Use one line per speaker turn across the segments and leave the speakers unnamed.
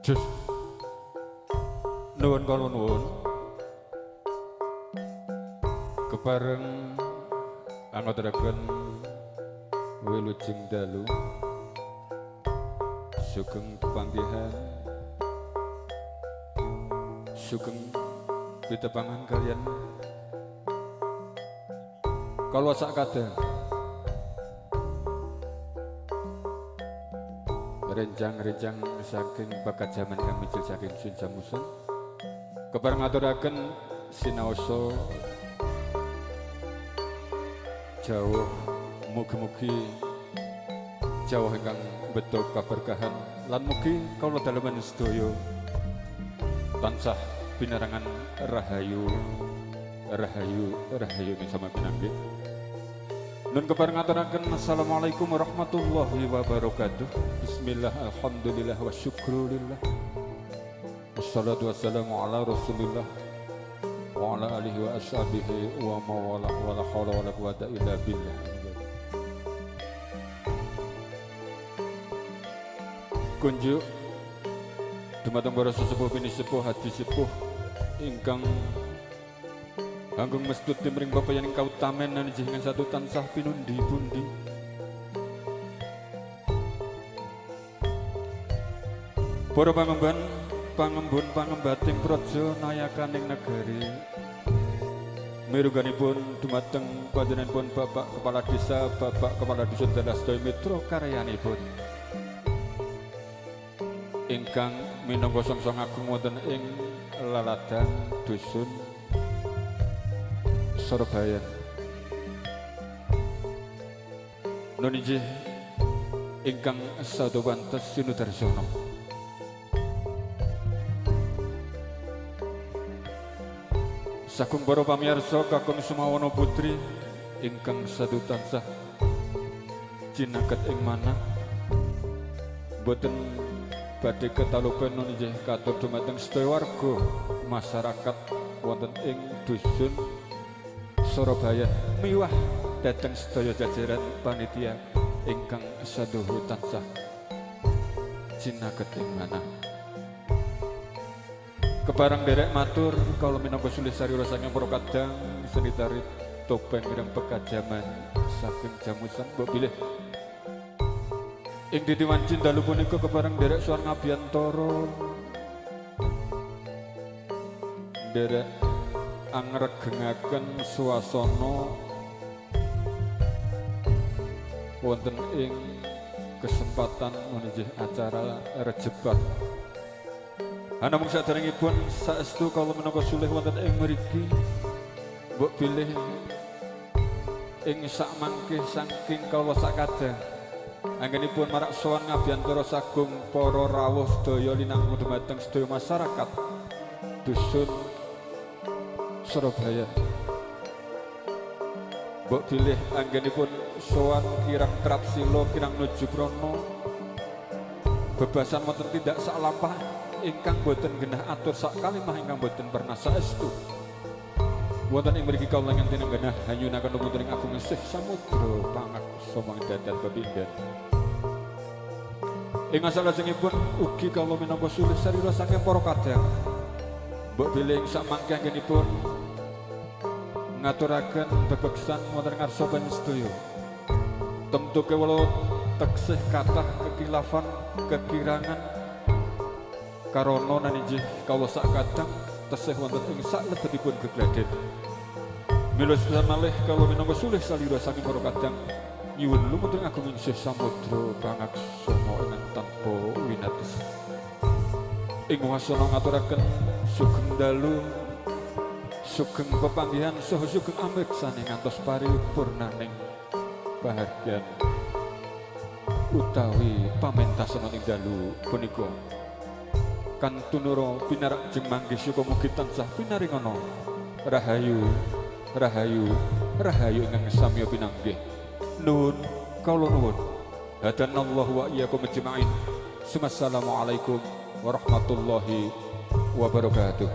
Jus nuwun kala nuwun kepareng angaturaken wilujeng dalu sugeng panggihan sugeng pitepangan kalian kalau sak kadang rencang-rencang saking bakat zaman kang micil saking Sun Jamusun kepareng ngaturaken sinaosa jawuh mugi-mugi jawuh ingkang beto kaberkahan lan mugi kawula dalaman sedaya tansah binarangan rahayu rahayu rahayu sama pinanggih. Nun kepareng ngaturaken assalamualaikum warahmatullahi wabarakatuh. Bismillah alhamdulillah wa syukrulillah. Wassalatu wassalamu ala Rasulillah wa ala alihi wa ashabihi wa mawala wa la haula wa la quwata illa billah. Kunjuk dumateng para sesepuh pinisepuh hadi sepuh ingkang Anggung mestut timring Bapak yang kautamen dan dengan satu tansah pinundi-pundi. Para pangembun pangembating praja nayakaning negari. Miruganipun dumateng panjenenganipun Bapak Kepala Desa, Bapak Kepala Dusun Sedaya Mitra karyanipun. Ingkang minangka songsong agung wonten ing laladan dusun Surabaya. Nun inggih ingkang sada pantes sinudarsana. Sagung para pamirsa kakung Sumawana putri ingkang sadu tansah jinaket ing manah boten badhe ketalupen nun inggih katur dumateng sedaya warga masyarakat wonten ing dusun Surabaya miwah dhateng sedaya jajaran panitia ingkang saduhu tansah jinaket ing manah. Kepareng derek matur kawula minangka sulih sarira saking para kadang seni tari topeng mireng pekajaman saking Jamusan mbok bilih. Ing didiwanci dalu punika kepareng derek Suwan Ngabiyantara derek angregengaken swasana wonten ing kesempatan menuju acara rejebah. Namung saderengipun saestu kawula minangka sulih wonten ing mriki mbok bilih ing sak mangke saking kawula sakadang anggenipun marak Suwan Ngabiyantara sagung para rawuh sedaya linangkung dumateng sedaya masyarakat dusun Surabaya. Mbok bilih anggenipun sowan kirang trapsila kirang nuju prana bebasan wonten tindak saklampah ingkang boten genah atur sak kalimah ingkang boten pernah saestu wonten ing mriki kawula ngenten genah hanyunaken wonten ing agung esih samudra pangaksa mangdadan pepindhan. Ing salajengipun ugi kawula minangka sulih sarira saking para kadang mbok bilih sak mangke anggenipun ngaturaken bebeksan wonten ngarsa panjenengan. Temtu kawula teksih kathah kekilafan kekirangan karana nanjih kawula sak kadang tesih wonten ing salebetipun gegladen. Mila malih kawula minangka sulih salira saking para kadang nyuwun lumantar agung ing samudra pangaksana ing tanpa winates. Ing wasana ngaturaken sugeng dalu sugeng pepanggihan saha sugeng amriksane ngantos paripurnaning bahagian utawi pamentasan ing dalu punika kantunura pinarak jeng manggih syukur mugi tansah pinaringana rahayu rahayu rahayu ingkang samya pinanggih. Nuwun kawula nuwun hadanallahu wa iyyakum ajma'in. Assalamualaikum warahmatullahi wabarakatuh.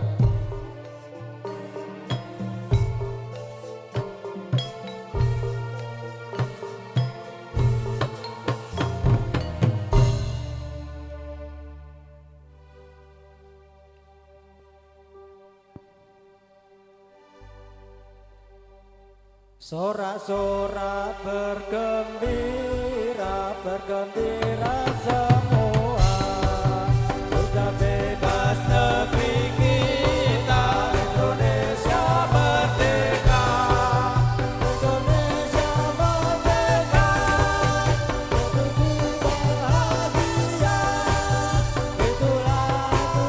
Sorak-sorak bergembira, bergembira semua. Sudah bebas negeri kita, Indonesia merdeka. Indonesia merdeka, begitu bahagia. Itulah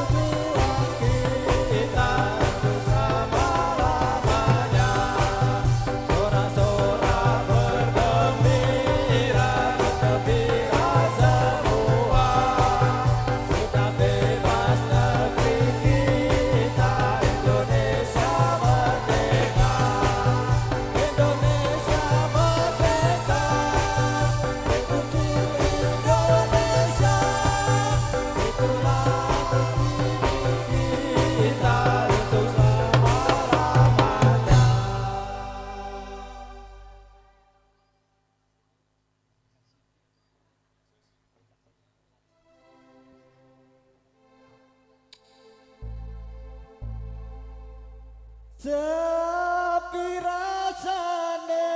tujuan kita untuk selama-lamanya. Sorak-sorak bergembira, bergembira semua. Sudah bebas negeri kita, Indonesia merdeka. Indonesia merdeka, menuju Indonesia. Itulah mimpi kita untuk selama-lamanya. Sepi rasane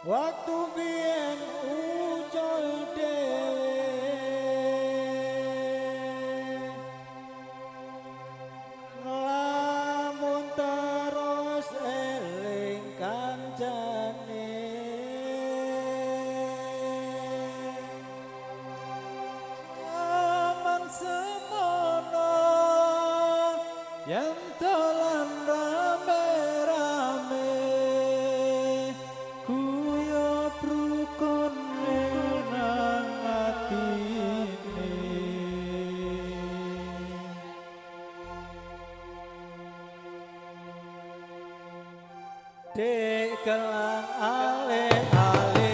waktu biyen ucul dhewe, nglamun terus eling kancane. Zaman semono yang dolan rame-rame, kuyup rukun nang atine. Dek kelang ale-ale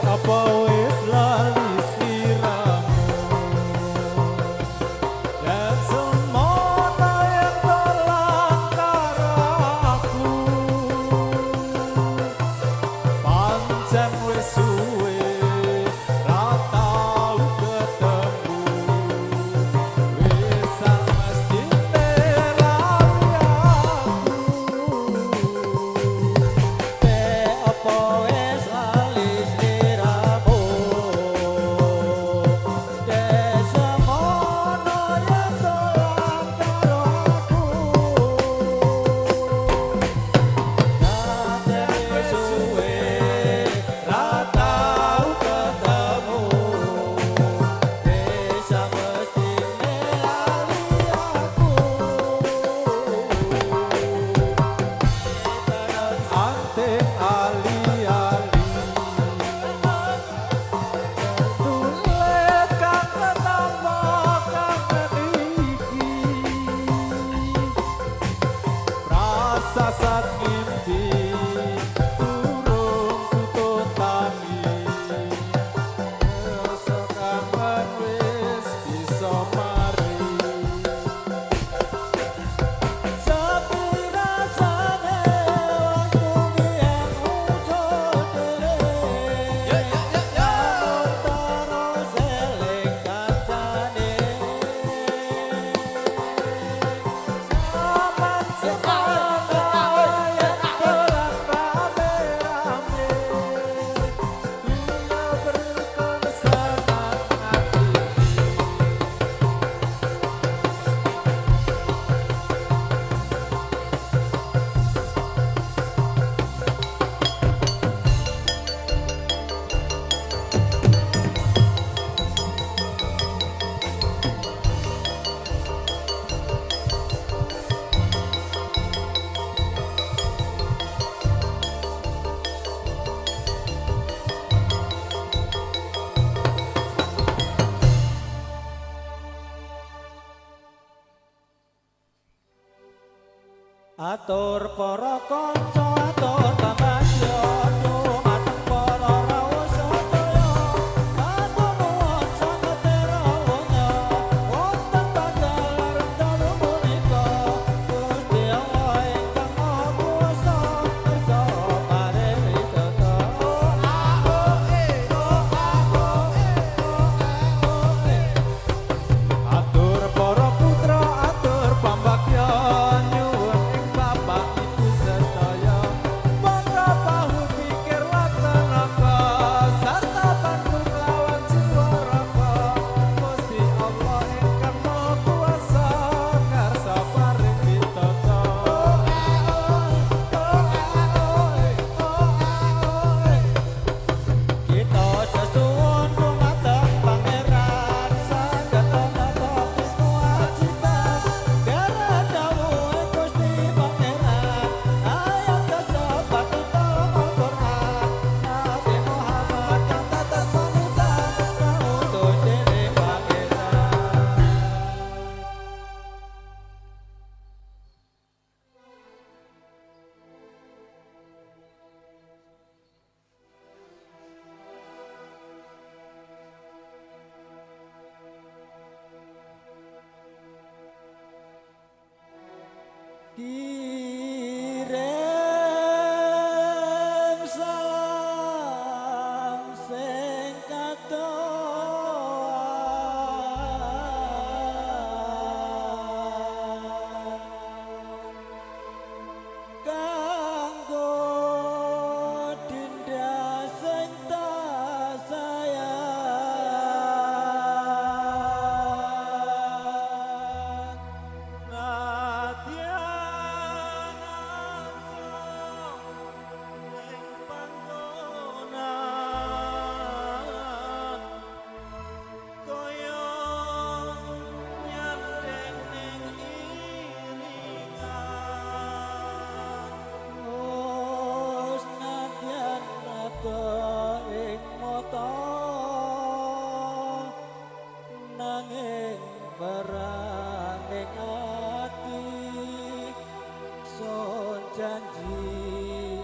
apa wis lali Atur para kanca atur tambah jodoh mateng sesuwun dumateng pangeran saged nata kewajiban derek dawuhe Gusti Pangeran ayat kasebat utama Quran Nabi Muhammad kang tetes panutan kautus dening Pangeran. Kirim salam sing kadoan kanggo Dinda sing tak sayang nadyan ning panggonan kaya nyandeng ning iringan wis nadyan rada ing mata nanging barang ing ati sun janji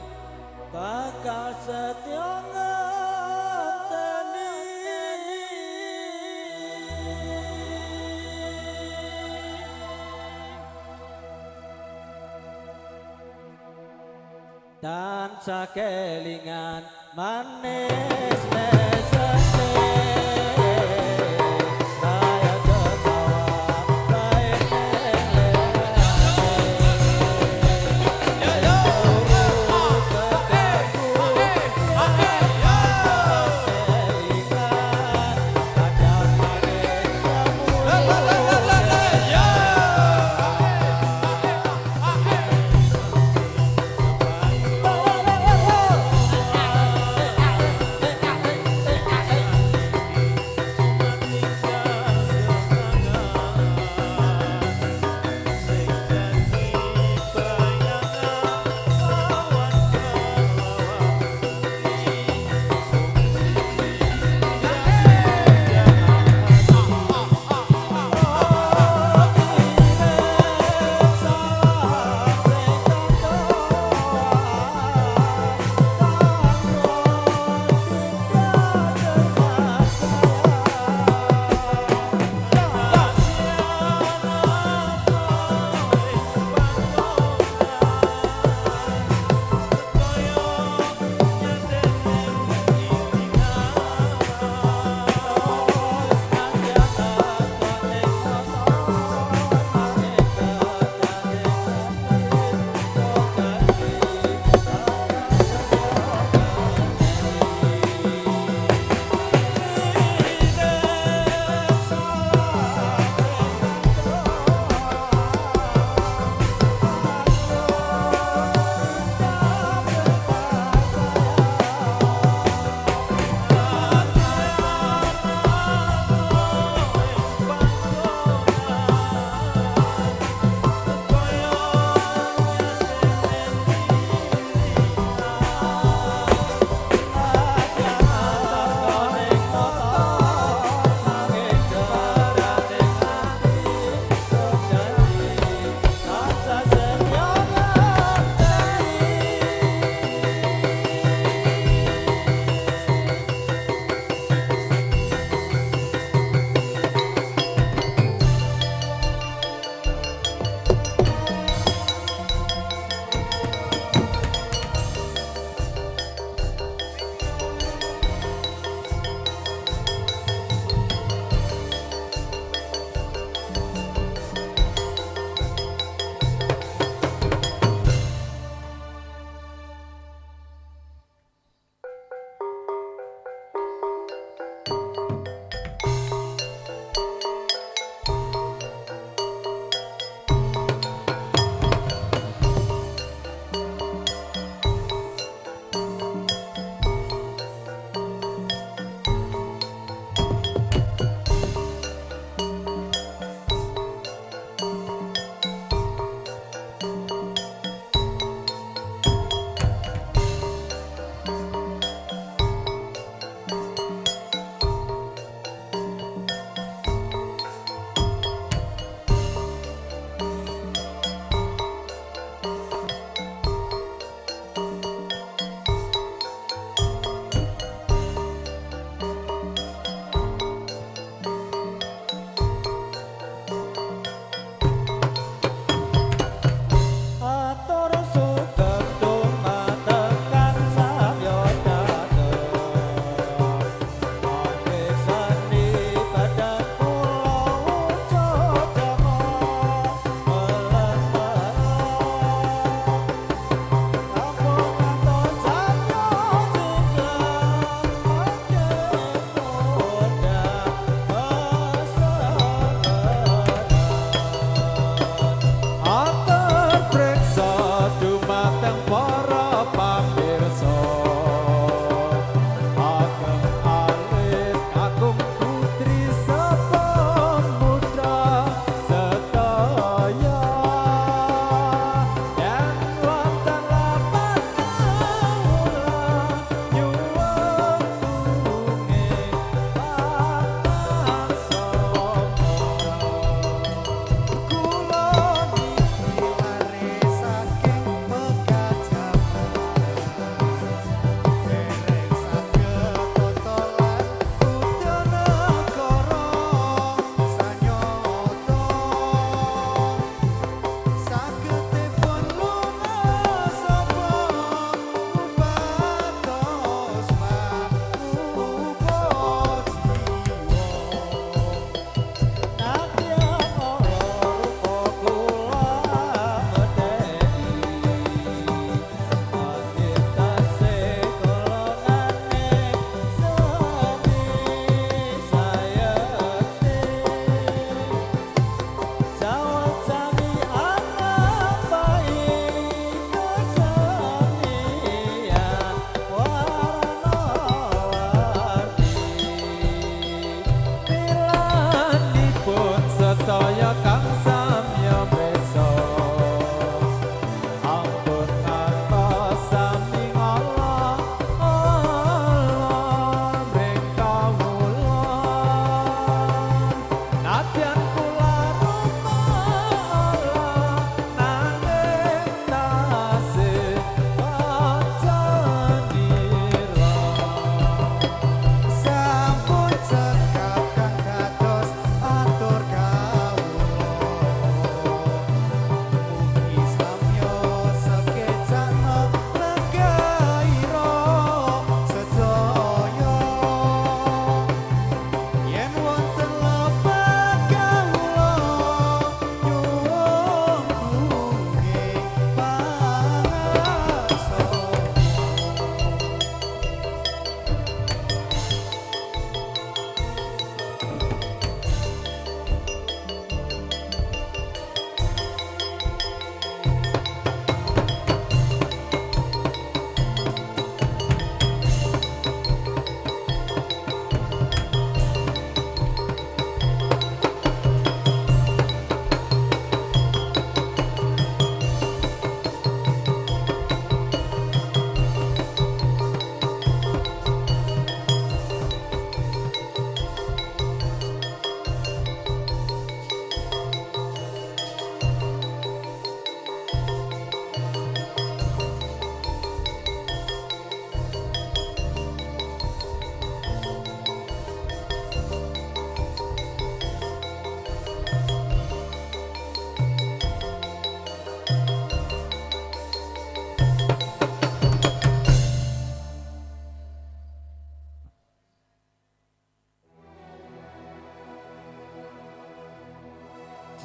bakal setya ngenteni tansah kelingan manis mesene kaya ketawa baik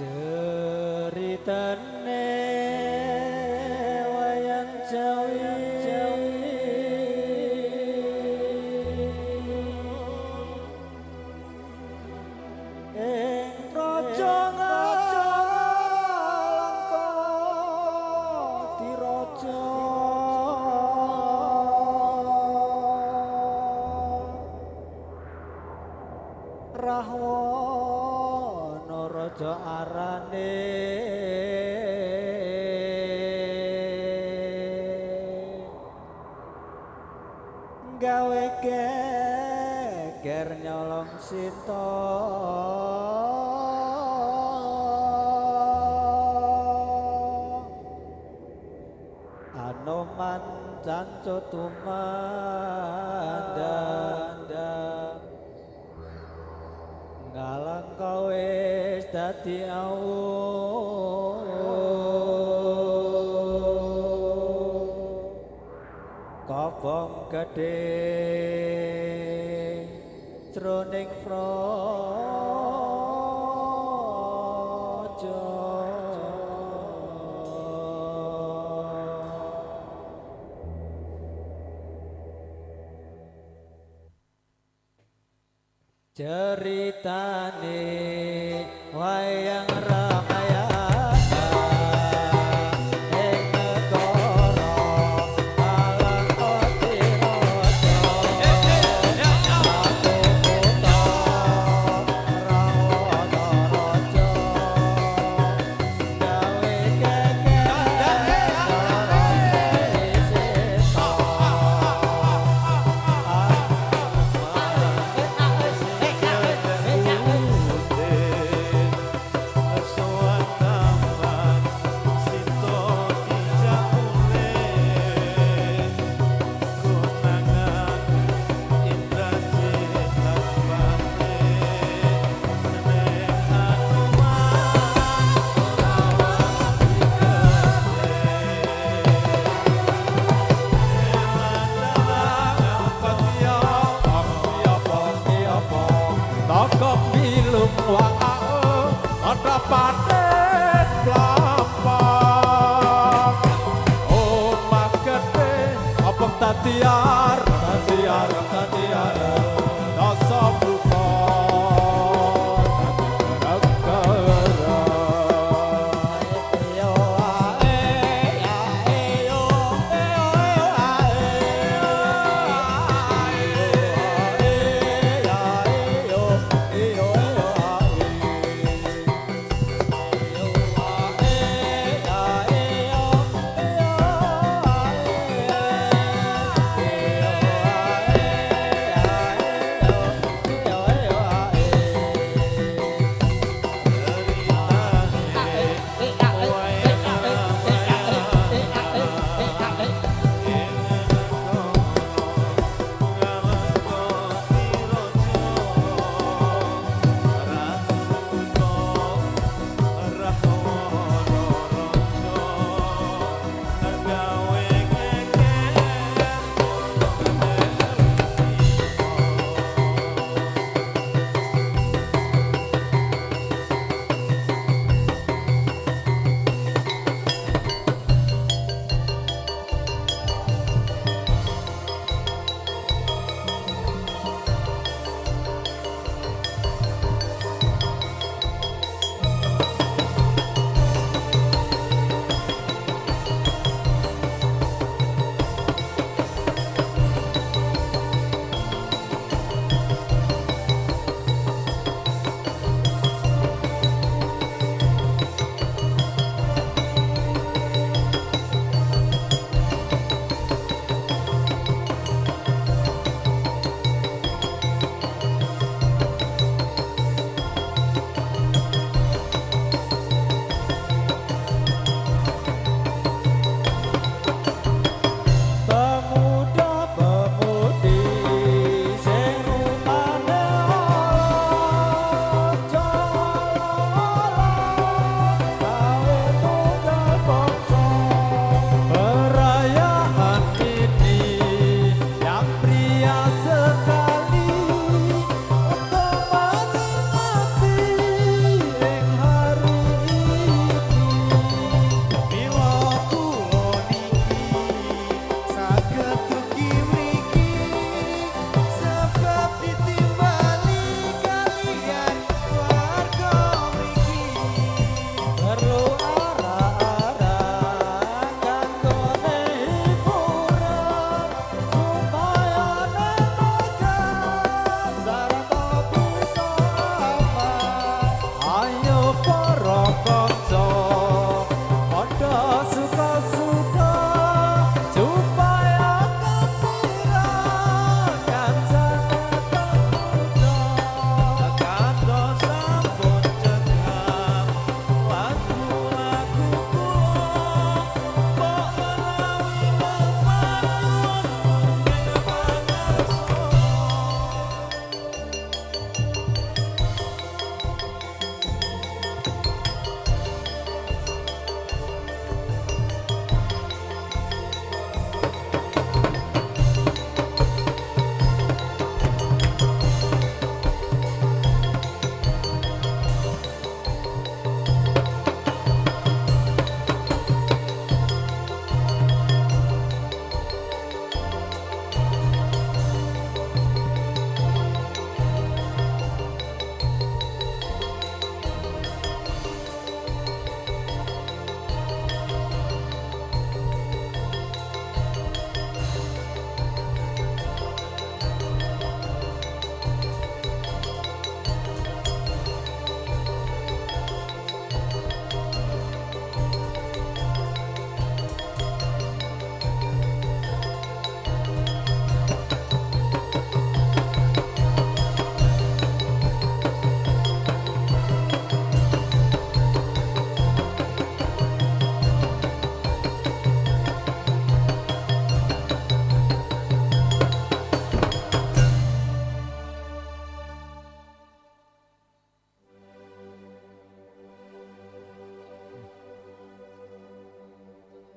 ceritane wayang Jawi ing praja Ngalangka diraja Rahwana raja arane gawe geger nyolong Sita Anoman cancut tumandang Ngalangka wis dadi awu kobong gedhe jroning praja ceritane wayang Ramayana ing negara Alangkoti raja aku kutha Rawana raja gawe geger Sita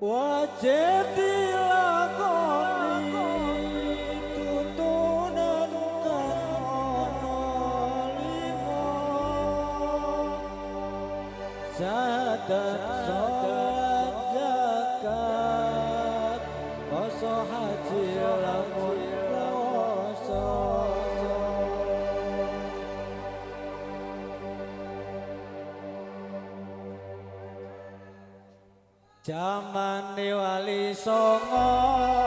wajib dilakoni tutunan kang ana lima syahadat sholat zakat poso haji lan puasa Jamane wali songo